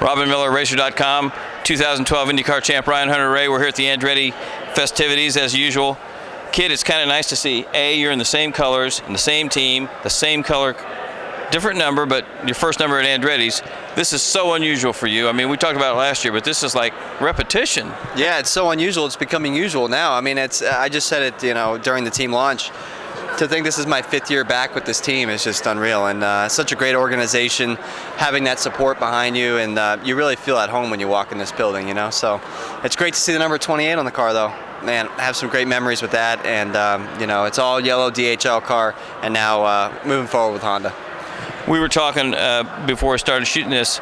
Robin Miller, Racer.com, 2012 IndyCar champ Ryan Hunter-Reay. We're here at the Andretti festivities as usual. Kid, it's kind of nice to see, you're in the same colors, in the same team, the same color, different number, but your first number at Andretti's. This is so unusual for you. I mean, we talked about it last year, but this is like repetition. Yeah, it's so unusual. It's becoming usual now. I mean, I just said it, during the team launch. To think this is my 5th year back with this team is just unreal, and such a great organization, having that support behind you, and you really feel at home when you walk in this building, So it's great to see the number 28 on the car, though. Man, I have some great memories with that, and it's all yellow DHL car, and now moving forward with Honda. We were talking before we started shooting this.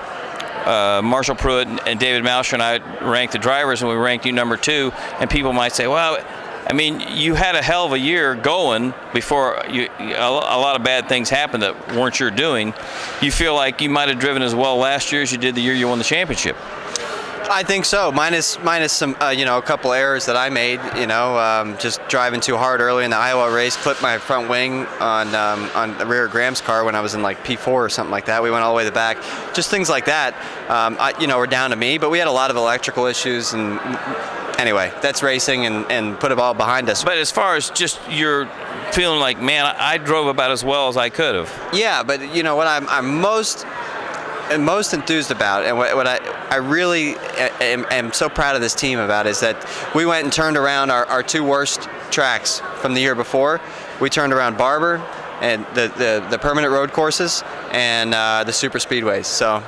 Marshall Pruitt and David Mousher and I ranked the drivers, and we ranked you number 2. And people might say, well, I mean, you had a hell of a year going before a lot of bad things happened that weren't your doing. You feel like you might have driven as well last year as you did the year you won the championship? I think so, minus some, a couple errors that I made, just driving too hard early in the Iowa race, clipped my front wing on the rear of Graham's car when I was in like P4 or something like that. We went all the way to the back. Just things like that, were down to me, but we had a lot of electrical issues, and anyway, that's racing, and put it all behind us. But as far as just your feeling like, man, I drove about as well as I could have. Yeah, but what I'm most enthused about, and what I really am so proud of this team about, is that we went and turned around our 2 worst tracks from the year before. We turned around Barber and the permanent road courses and the super speedways. So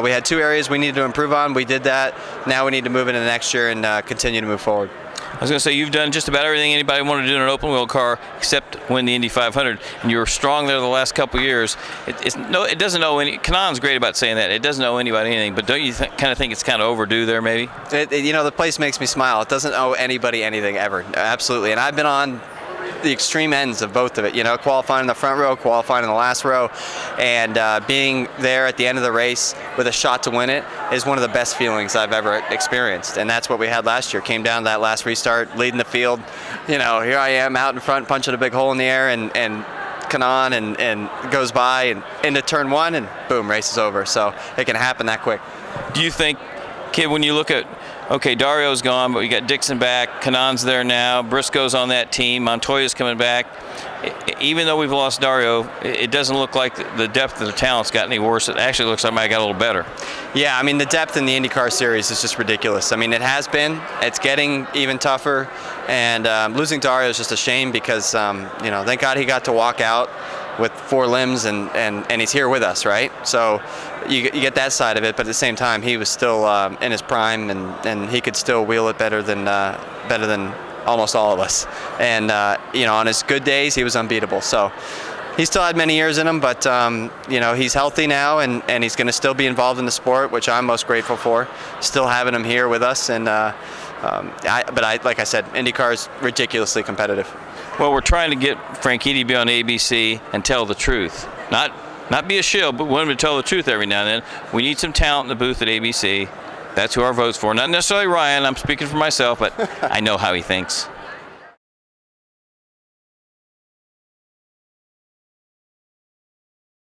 we had 2 areas we needed to improve on. We did that. Now we need to move into next year and continue to move forward. I was going to say, you've done just about everything anybody wanted to do in an open wheel car except win the Indy 500, and you were strong there the last couple of years. It doesn't owe any. Kanon's great about saying that. It doesn't owe anybody anything, but don't you kind of think it's kind of overdue there, maybe? The place makes me smile. It doesn't owe anybody anything ever. Absolutely, and I've been on the extreme ends of both of it, qualifying in the front row, qualifying in the last row, and being there at the end of the race with a shot to win it is one of the best feelings I've ever experienced, and that's what we had last year. Came down to that last restart, leading the field. Here I am out in front, punching a big hole in the air, and Kanon and goes by and into turn 1, and boom, race is over. So it can happen that quick. Do you think, kid, when you look at, okay, Dario's gone, but we got Dixon back, Kanon's there now, Briscoe's on that team, Montoya's coming back. Even though we've lost Dario, it doesn't look like the depth of the talent's got any worse. It actually looks like it might have got a little better. Yeah, I mean, the depth in the IndyCar series is just ridiculous. I mean, it has been. It's getting even tougher, and losing Dario is just a shame because, thank God he got to walk out with 4 limbs, and he's here with us, right? So you get that side of it, but at the same time, he was still in his prime, and he could still wheel it better than almost all of us. And on his good days, he was unbeatable. So he still had many years in him, but he's healthy now, and he's going to still be involved in the sport, which I'm most grateful for. Still having him here with us, and like I said, IndyCar is ridiculously competitive. Well, we're trying to get Franchitti to be on ABC and tell the truth. Not be a shill, but want him to tell the truth every now and then. We need some talent in the booth at ABC. That's who our vote's for. Not necessarily Ryan. I'm speaking for myself, but I know how he thinks.